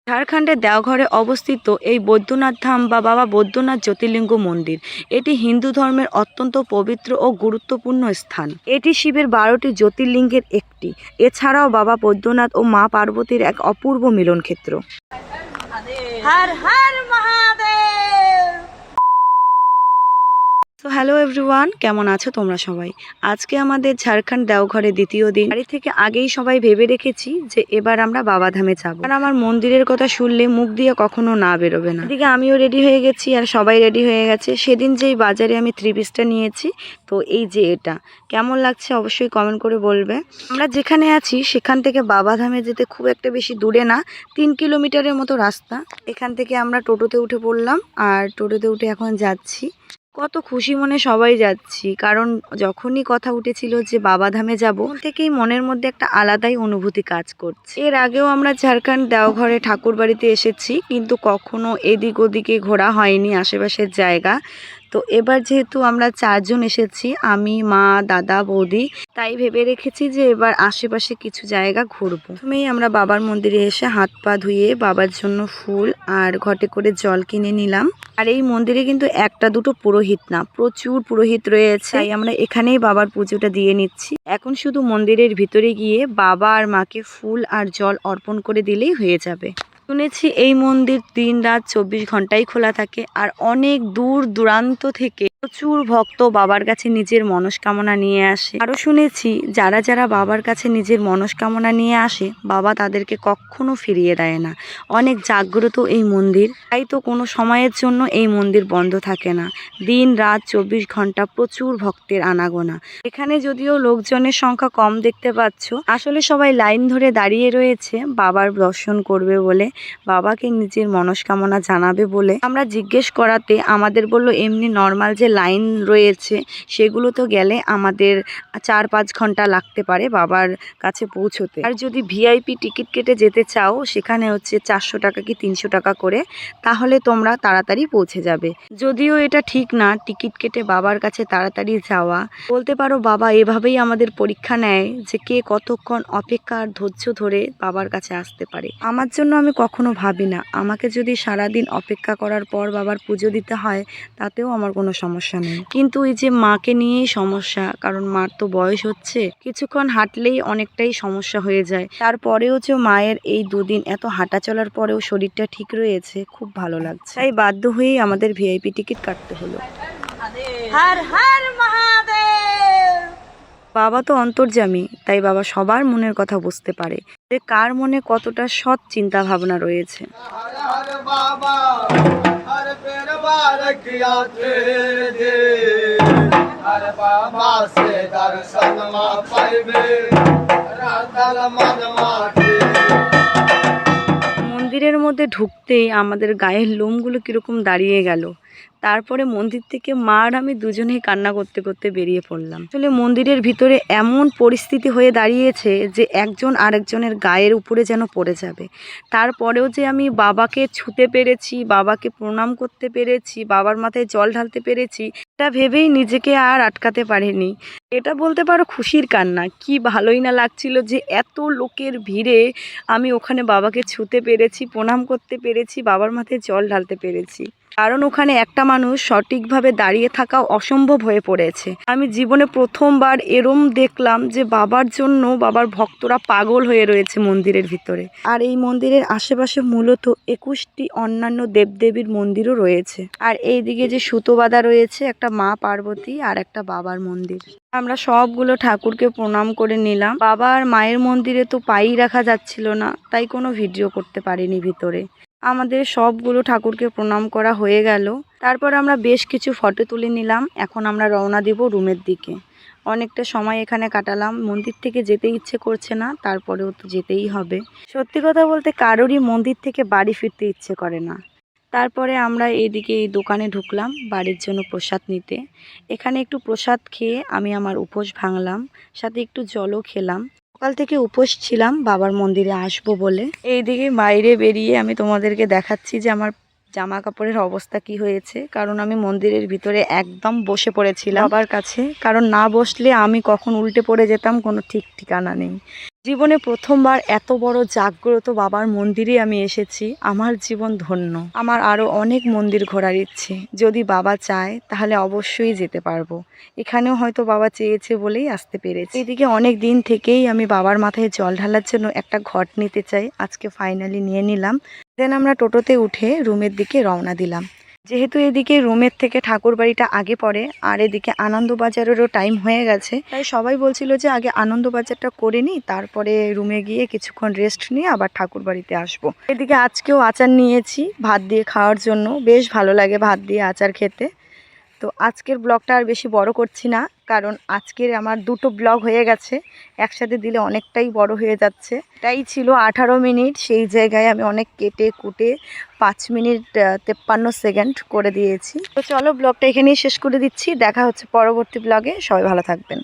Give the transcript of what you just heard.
ঝাড়খণ্ডের দেওঘরে অবস্থিত এই বৈদ্যনাথ ধাম বা বাবা বৈদ্যনাথ জ্যোতির্লিঙ্গ মন্দির এটি হিন্দু ধর্মের অত্যন্ত পবিত্র ও গুরুত্বপূর্ণ স্থান। এটি শিবের 12টি জ্যোতির্লিঙ্গের একটি। এছাড়াও বাবা বৈদ্যনাথ ও মা পার্বতীর এক অপূর্ব মিলনক্ষেত্র। হর হর মহাদেব। তো হ্যালো এভরিওয়ান, কেমন আছো তোমরা সবাই? আজকে আমাদের ঝাড়খণ্ড দেওঘরে দ্বিতীয় দিন। বাড়ি থেকে আগেই সবাই ভেবে রেখেছি যে এবার আমরা বাবাধামে যাবো। আর আমার মন্দিরের কথা শুনলে মুখ দিয়ে কখনো না বেরোবে না। এদিকে আমিও রেডি হয়ে গেছি আর সবাই রেডি হয়ে গেছে। সেদিন যেই বাজারে আমি 3 পিসটা নিয়েছি, তো এই যে এটা কেমন লাগছে অবশ্যই কমেন্ট করে বলবে। আমরা যেখানে আছি সেখান থেকে বাবাধামে যেতে খুব একটা বেশি দূরে না, 3 কিলোমিটারের মতো রাস্তা। এখান থেকে আমরা টোটোতে উঠে পড়লাম আর টোটোতে উঠে এখন যাচ্ছি। কত খুশি মনে সবাই যাচ্ছি, কারণ যখনই কথা উঠেছিল যে বাবাধামে যাব থেকেই মনের মধ্যে একটা আলাদাই অনুভূতি কাজ করছে। এর আগেও আমরা ঝাড়খণ্ড দেওঘরে ঠাকুর বাড়িতে এসেছি, কিন্তু কখনো এদিক ওদিকে ঘোরা হয়নি আশেপাশের জায়গা। তো এবার যেহেতু আমরা 4 জন এসেছি, আমি, মা, দাদা, বৌদি, তাই ভেবে রেখেছি যে এবার আশেপাশে কিছু জায়গা ঘুরবো। প্রথমেই আমরা বাবার মন্দিরে এসে হাত পা ধুয়ে বাবার জন্য ফুল আর ঘটে করে জল কিনে নিলাম। আর এই মন্দিরে কিন্তু একটা দুটো পুরোহিত না, প্রচুর পুরোহিত রয়েছে, তাই আমরা এখানেই বাবার পুজোটা দিয়ে নিচ্ছি। এখন শুধু মন্দিরের ভিতরে গিয়ে বাবা আর মাকে ফুল আর জল অর্পণ করে দিলেই হয়ে যাবে। শুনেছি এই মন্দির দিন রাত 24 ঘন্টাই খোলা থাকে, আর অনেক দূর দূরান্ত থেকে প্রচুর ভক্ত বাবার কাছে নিজের মনস্কামনা নিয়ে আসে। আরও শুনেছি যারা যারা বাবার কাছে নিজের মনস্কামনা নিয়ে আসে, বাবা তাদেরকে কখনো ফিরিয়ে দেয় না। অনেক জাগ্রত এই মন্দির, তাই তো কোনো সময়ের জন্য এই মন্দির বন্ধ থাকে না। দিন রাত 24 ঘন্টা প্রচুর ভক্তের আনাগোনা। এখানে যদিও লোকজনের সংখ্যা কম দেখতে পাচ্ছ, আসলে সবাই লাইন ধরে দাঁড়িয়ে রয়েছে বাবার দর্শন করবে বলে, বাবাকে নিজের মনস্কামনা জানাবে বলে। আমরা জিজ্ঞেস করাতে আমাদের বলল এমনি নর্মাল যে লাইন রয়েছে সেগুলো তো গেলে আমাদের 4-5 ঘন্টা লাগতে পারে বাবার কাছে পৌঁছতে। আর যদি ভিআইপি টিকিট কেটে যেতে চাও, সেখানে হচ্ছে 400 টাকা কি 300 টাকা করে, তাহলে তোমরা তাড়াতাড়ি পৌঁছে যাবে। যদিও এটা ঠিক না টিকিট কেটে বাবার কাছে তাড়াতাড়ি যাওয়া। বলতে পারো বাবা এভাবেই আমাদের পরীক্ষা নেয় যে কে কতক্ষণ অপেক্ষা আর ধৈর্য ধরে বাবার কাছে আসতে পারে। আমার জন্য আমি কখনো ভাবি না, আমাকে যদি সারাদিন অপেক্ষা করার পর বাবার পুজো দিতে হয় তাতেও আমার কোনো সমস্যা নেই। কিন্তু এই যে মাকে নিয়েই সমস্যা, কারণ মার তো বয়স হচ্ছে, কিছুক্ষণ হাঁটলেই অনেকটাই সমস্যা হয়ে যায়। তারপরেও যে মায়ের এই 2 দিন এত হাঁটা চলার পরেও শরীরটা ঠিক রয়েছে, খুব ভালো লাগছে। তাই বাধ্য হয়েই আমাদের ভিআইপি টিকিট কাটতে হলো। হর হর মহাদেব। বাবা তো অন্তর্যামী, তাই বাবা সবার মনের কথা বুঝতে পারে যে কার মনে কতটা সৎ চিন্তা ভাবনা রয়েছে। মন্দিরের মধ্যে ঢুকতেই আমাদের গায়ের লোমগুলো কিরকম দাঁড়িয়ে গেল। তারপরে মন্দির থেকে মা আর আমি দুজনেই কান্না করতে করতে বেরিয়ে পড়লাম। আসলে মন্দিরের ভিতরে এমন পরিস্থিতি হয়ে দাঁড়িয়েছে যে একজন আরেকজনের গায়ের উপরে যেন পড়ে যাবে। তারপরেও যে আমি বাবাকে ছুতে পেরেছি, বাবাকে প্রণাম করতে পেরেছি, বাবার মাথায় জল ঢালতে পেরেছি, এটা ভেবেই নিজেকে আর আটকাতে পারিনি। এটা বলতে পারো খুশির কান্না। কি ভালোই না লাগছিল যে এত লোকের ভিড়ে আমি ওখানে বাবাকে ছুতে পেরেছি, প্রণাম করতে পেরেছি, বাবার মাথায় জল ঢালতে পেরেছি। কারণ ওখানে একটা মানুষ সঠিকভাবে দাঁড়িয়ে থাকা অসম্ভব হয়ে পড়েছে। আমি জীবনে প্রথমবার এরম দেখলাম যে বাবার জন্য বাবার ভক্তরা পাগল হয়ে রয়েছে মন্দিরের ভিতরে। আর এই মন্দিরের আশেপাশে মূলত 21টি অন্যান্য দেবদেবীর মন্দিরও রয়েছে। আর এইদিকে যে সুতো বাঁধা রয়েছে, একটা মা পার্বতী আর একটা বাবার মন্দির। আমরা সবগুলো ঠাকুরকে প্রণাম করে নিলাম। বাবা আর মায়ের মন্দিরে তো পাই রাখা যাচ্ছিল না, তাই কোনো ভিডিও করতে পারিনি ভিতরে। আমাদের সবগুলো ঠাকুরকে প্রণাম করা হয়ে গেল। তারপর আমরা বেশ কিছু ফটো তুলে নিলাম। এখন আমরা রওনা দিব রুমের দিকে। অনেকটা সময় এখানে কাটালাম, মন্দির থেকে যেতে ইচ্ছে করছে না, তারপরেও তো যেতেই হবে। সত্যি কথা বলতে কারোরই মন্দির থেকে বাড়ি ফিরতে ইচ্ছে করে না। তারপরে আমরা এইদিকে এই দোকানে ঢুকলাম বাড়ির জন্য প্রসাদ নিতে। এখানে একটু প্রসাদ খেয়ে আমি আমার উপোস ভাঙলাম, সাথে একটু জলও খেলাম। সকাল থেকে উপোস ছিলাম বাবার মন্দিরে আসবো বলে। এইদিকে বাইরে বেরিয়ে আমি তোমাদেরকে দেখাচ্ছি যে আমার জামা কাপড়ের অবস্থা কি হয়েছে, কারণ আমি মন্দিরের ভিতরে একদম বসে পড়েছিলাম বাবার কাছে, কারণ না বসলে আমি কখন উল্টে পড়ে যেতাম কোনো ঠিক ঠিকানা নেই। জীবনে প্রথমবার এত বড় জাগ্রত বাবার মন্দিরে আমি এসেছি। আমার জীবন ধন্য। আমার আরও অনেক মন্দির ঘোরার ইচ্ছে, যদি বাবা চায় তাহলে অবশ্যই যেতে পারবো। এখানেও হয়তো বাবা চেয়েছে বলেই আসতে পেরেছি। এদিকে অনেক দিন থেকেই আমি বাবার মাথায় জল ঢালার জন্য একটা ঘট নিতে চাই, আজকে ফাইনালি নিয়ে নিলাম। দেন আমরা টোটোতে উঠে রুমের দিকে রওনা দিলাম। যেহেতু এদিকে রুমের থেকে ঠাকুর বাড়িটা আগে পড়ে আর এদিকে আনন্দবাজারেরও টাইম হয়ে গেছে, তাই সবাই বলছিল যে আগে আনন্দবাজারটা করে নিই, তারপরে রুমে গিয়ে কিছুক্ষণ রেস্ট নিয়ে আবার ঠাকুর বাড়িতে আসবো। এদিকে আজকেও আচার নিয়েছি ভাত দিয়ে খাওয়ার জন্য, বেশ ভালো লাগে ভাত দিয়ে আচার খেতে। তো আজকের ব্লগটা আর বেশি বড় করছি না, কারণ আজকের আমার দুটো ব্লগ হয়ে গেছে, একসাথে দিলে অনেকটাই বড় হয়ে যাচ্ছে। এটাই ছিল 18 মিনিট, সেই জায়গায় আমি অনেক কেটে কুটে 5 মিনিট 53 সেকেন্ড করে দিয়েছি। তো চলো ব্লগটা এখানেই শেষ করে দিচ্ছি, দেখা হচ্ছে পরবর্তী ব্লগে, সবাই ভালো থাকবেন।